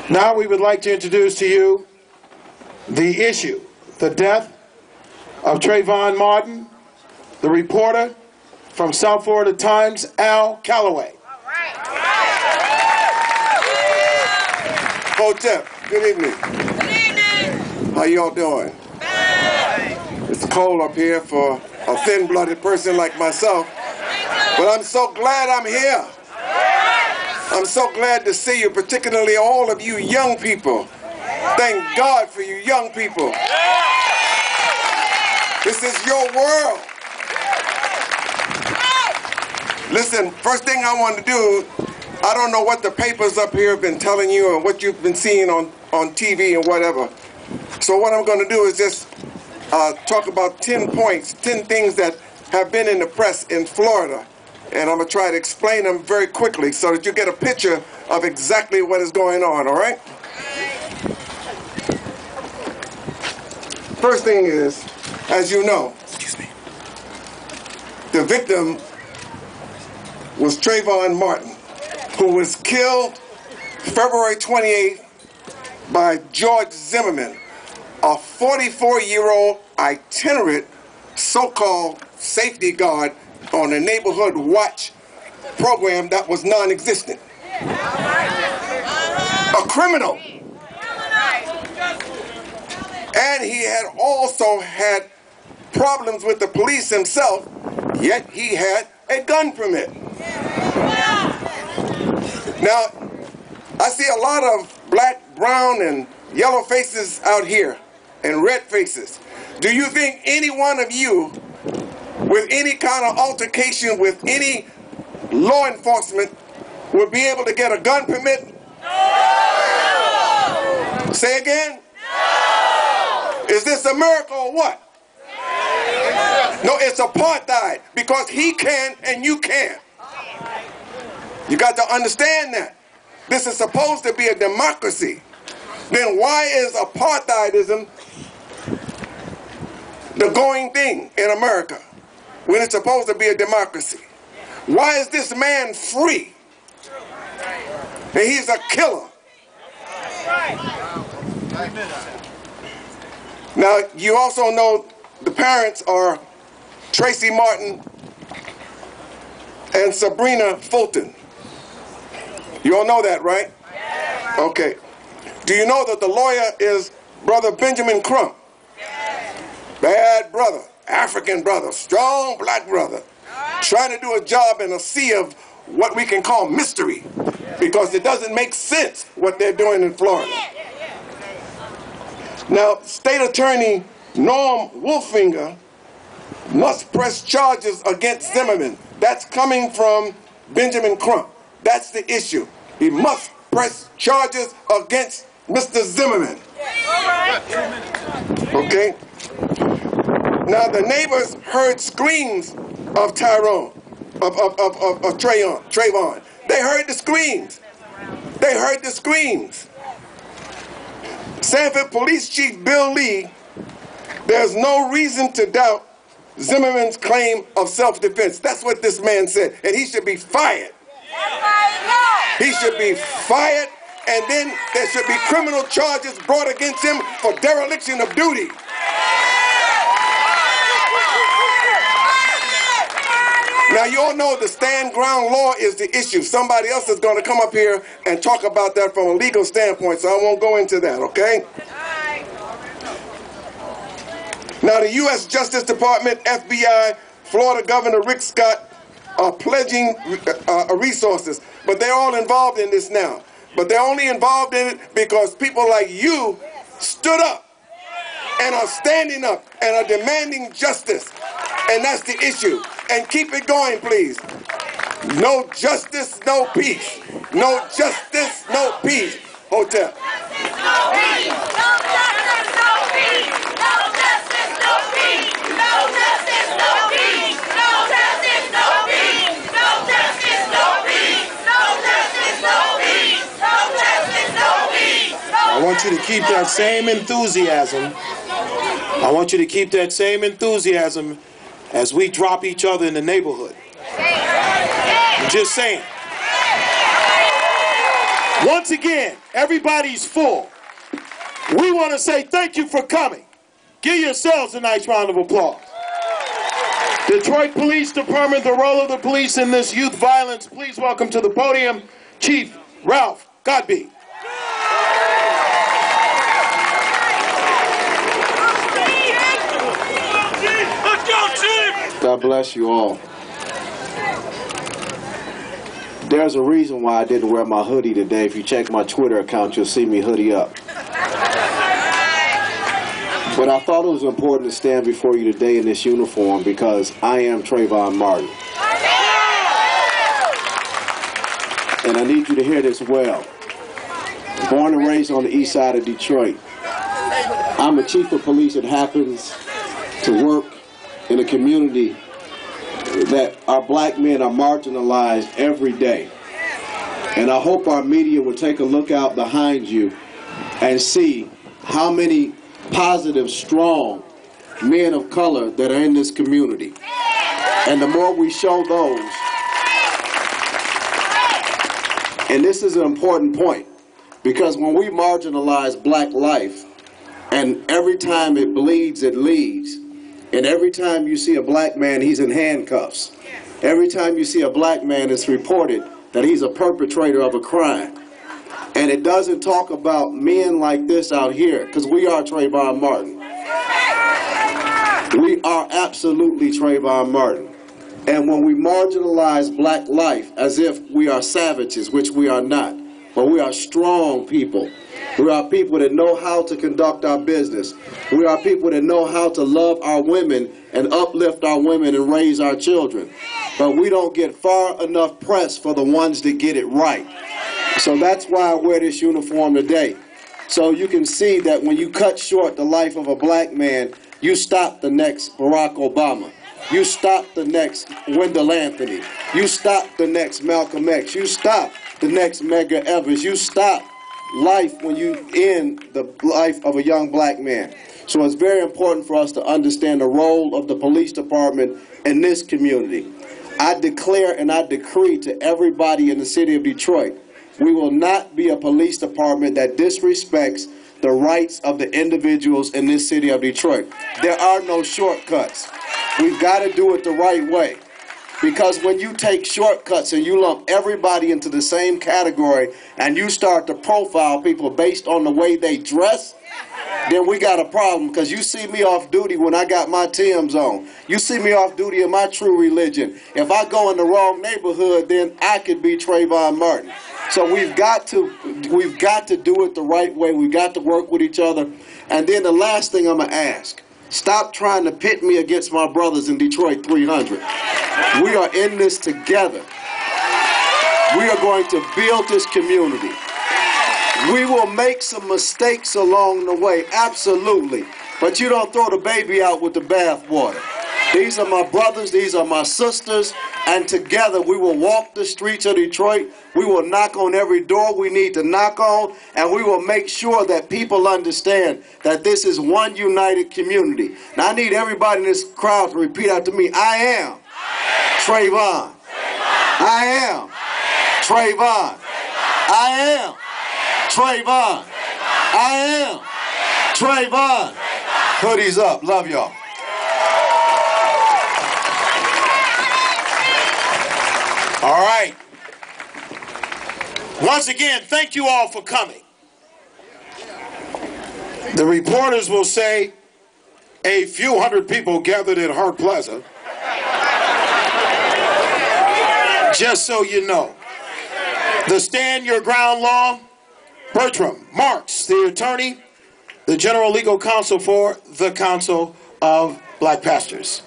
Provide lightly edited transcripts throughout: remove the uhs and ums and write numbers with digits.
Now we would like to introduce to you the issue, the death of Trayon Martin, the reporter from South Florida Times, Al Calloway. Hotep, good evening. Good evening. How y'all doing? Hey. It's cold up here for a thin-blooded person like myself, but I'm so glad I'm here. I'm so glad to see you, particularly all of you young people. Thank God for you young people. This is your world. Listen, first thing I want to do, I don't know what the papers up here have been telling you or what you've been seeing on TV and whatever. So what I'm going to do is just talk about 10 points, 10 things that have been in the press in Florida. And I'm going to try to explain them very quickly so that you get a picture of exactly what is going on, all right? First thing is, as you know, the victim was Trayvon Martin, who was killed February 28th by George Zimmerman, a 44-year-old itinerant so-called safety guard on a neighborhood watch program that was non-existent. A criminal. And he had also had problems with the police himself, yet he had a gun permit. Now, I see a lot of black, brown, and yellow faces out here, and red faces. Do you think any one of you with any kind of altercation with any law enforcement would be able to get a gun permit? No! Say again? No! Is this America or what? No, it's apartheid, because he can and you can't. You got to understand that. This is supposed to be a democracy. Then why is apartheidism the going thing in America when it's supposed to be a democracy? Why is this man free? And he's a killer. Now, you also know the parents are Tracy Martin and Sabrina Fulton. You all know that, right? Okay. Do you know that the lawyer is Brother Benjamin Crump? Bad brother, African brother, strong black brother, trying to do a job in a sea of what we can call mystery, because it doesn't make sense what they're doing in Florida. Now, State Attorney Norm Wolfinger must press charges against Zimmerman. That's coming from Benjamin Crump. That's the issue. He must press charges against Mr. Zimmerman. Okay? Now, the neighbors heard screams of Trayvon. They heard the screams. They heard the screams. Sanford Police Chief Bill Lee, there's no reason to doubt Zimmerman's claim of self-defense. That's what this man said, and he should be fired. He should be fired, and then there should be criminal charges brought against him for dereliction of duty. Now, you all know the stand ground law is the issue. Somebody else is going to come up here and talk about that from a legal standpoint, so I won't go into that, okay? Now, the U.S. Justice Department, FBI, Florida Governor Rick Scott are pledging resources, but they're all involved in this now. But they're only involved in it because people like you stood up and are standing up and are demanding justice. And that's the issue. And keep it going, please. No justice, no peace. No justice, no peace. Hotel. No peace. No justice, no peace. No justice, no peace. No justice, no peace. No justice, no peace. No justice, no peace. No justice, no peace. No justice, no peace. I want you to keep that same enthusiasm. I want you to keep that same enthusiasm as we drop each other in the neighborhood. I'm just saying. Once again, everybody's full. We want to say thank you for coming. Give yourselves a nice round of applause. Detroit Police Department, the role of the police in this youth violence. Please welcome to the podium, Chief Ralph Godbee. God bless you all. There's a reason why I didn't wear my hoodie today. If you check my Twitter account, you'll see me hoodie up. But I thought it was important to stand before you today in this uniform because I am Trayvon Martin. And I need you to hear this well. Born and raised on the east side of Detroit. I'm a chief of police that happens to work in a community that our black men are marginalized every day. And I hope our media will take a look out behind you and see how many positive, strong men of color that are in this community. And the more we show those, and this is an important point, because when we marginalize black life, and every time it bleeds, it leads. And every time you see a black man, he's in handcuffs. Every time you see a black man, it's reported that he's a perpetrator of a crime. And it doesn't talk about men like this out here, because we are Trayvon Martin. We are absolutely Trayvon Martin. And when we marginalize black life as if we are savages, which we are not, but we are strong people. We are people that know how to conduct our business. We are people that know how to love our women and uplift our women and raise our children. But we don't get far enough press for the ones that get it right. So that's why I wear this uniform today. So you can see that when you cut short the life of a black man, you stop the next Barack Obama. You stop the next Wendell Anthony. You stop the next Malcolm X. You stop the next Medgar Evers. You stop life when you end the life of a young black man. So it's very important for us to understand the role of the police department in this community. I declare and I decree to everybody in the city of Detroit, we will not be a police department that disrespects the rights of the individuals in this city of Detroit. There are no shortcuts. We've got to do it the right way. Because when you take shortcuts and you lump everybody into the same category and you start to profile people based on the way they dress, then we got a problem. Because you see me off duty when I got my Timbs on. You see me off duty in my true religion. If I go in the wrong neighborhood, then I could be Trayvon Martin. So we've got to do it the right way. We've got to work with each other. And then the last thing I'm going to ask, stop trying to pit me against my brothers in Detroit 300. We are in this together. We are going to build this community. We will make some mistakes along the way, absolutely. But you don't throw the baby out with the bathwater. These are my brothers, these are my sisters, and together we will walk the streets of Detroit. We will knock on every door we need to knock on, and we will make sure that people understand that this is one united community. Now I need everybody in this crowd to repeat after me. I am Trayvon. I am Trayvon. I am Trayvon. I am Trayvon. Hoodies up. Love y'all. All right. Once again, thank you all for coming. The reporters will say a few hundred people gathered at Hart Plaza. Just so you know. The Stand Your Ground law, Bertram Marks, the attorney, the general legal counsel for the Council of Black Pastors.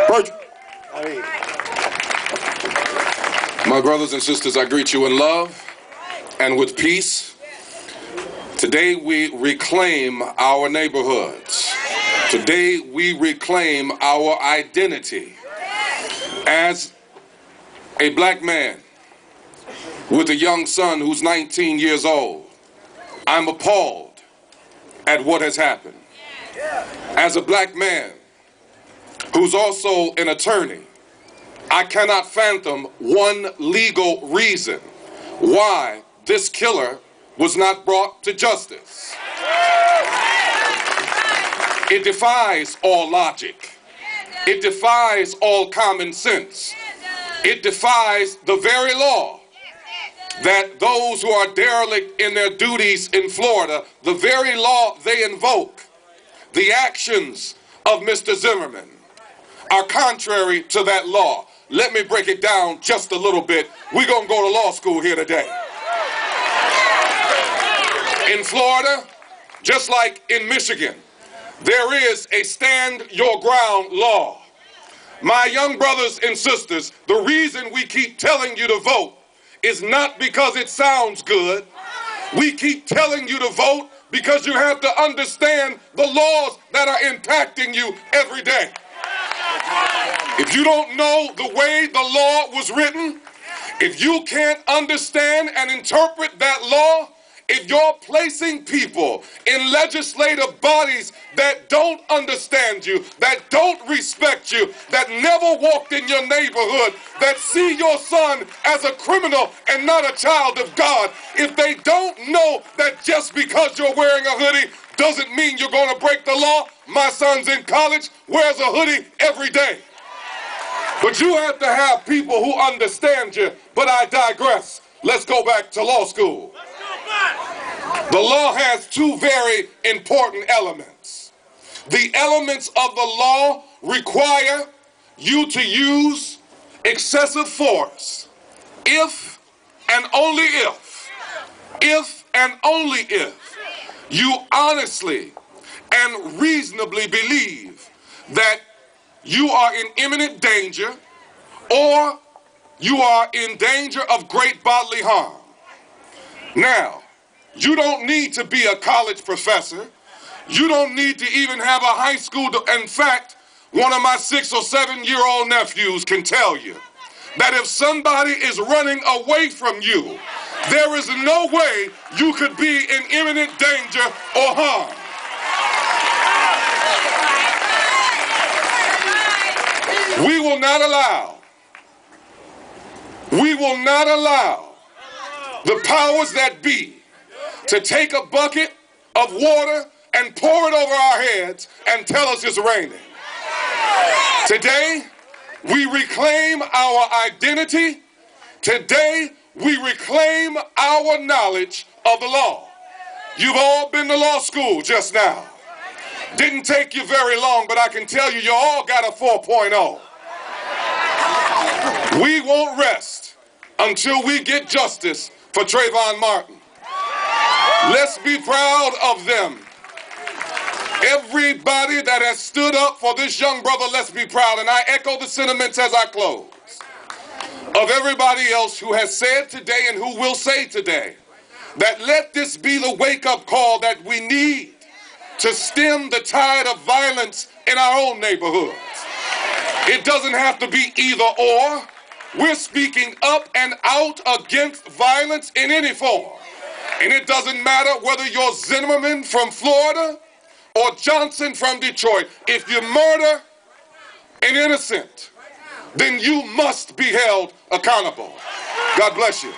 Bertram. My brothers and sisters, I greet you in love and with peace. Today we reclaim our neighborhoods. Today we reclaim our identity. As a black man with a young son who's 19 years old, I'm appalled at what has happened. As a black man who's also an attorney, I cannot fathom one legal reason why this killer was not brought to justice. It defies all logic. It defies all common sense. It defies the very law that those who are derelict in their duties in Florida, the very law they invoke, the actions of Mr. Zimmerman are contrary to that law. Let me break it down just a little bit. We're going to go to law school here today. In Florida, just like in Michigan, there is a stand your ground law. My young brothers and sisters, the reason we keep telling you to vote is not because it sounds good. We keep telling you to vote because you have to understand the laws that are impacting you every day. If you don't know the way the law was written, if you can't understand and interpret that law, if you're placing people in legislative bodies that don't understand you, that don't respect you, that never walked in your neighborhood, that see your son as a criminal and not a child of God, if they don't know that just because you're wearing a hoodie doesn't mean you're going to break the law, my son's in college, wears a hoodie every day. But you have to have people who understand you. But I digress. Let's go back to law school. The law has two very important elements. The elements of the law require you to use excessive force if and only if you honestly and reasonably believe that you are in imminent danger or you are in danger of great bodily harm. Now, you don't need to be a college professor. You don't need to even have a high school. In fact, one of my 6 or 7-year-old nephews can tell you that if somebody is running away from you, there is no way you could be in imminent danger or harm. We will not allow the powers that be to take a bucket of water and pour it over our heads and tell us it's raining. Today, we reclaim our identity. Today, we reclaim our knowledge of the law. You've all been to law school just now. Didn't take you very long, but I can tell you, you all got a 4.0. We won't rest until we get justice for Trayvon Martin. Let's be proud of them. Everybody that has stood up for this young brother, let's be proud. And I echo the sentiments as I close of everybody else who has said today and who will say today that let this be the wake-up call that we need to stem the tide of violence in our own neighborhoods. It doesn't have to be either or. We're speaking up and out against violence in any form. And it doesn't matter whether you're Zimmerman from Florida or Johnson from Detroit. If you murder an innocent, then you must be held accountable. God bless you.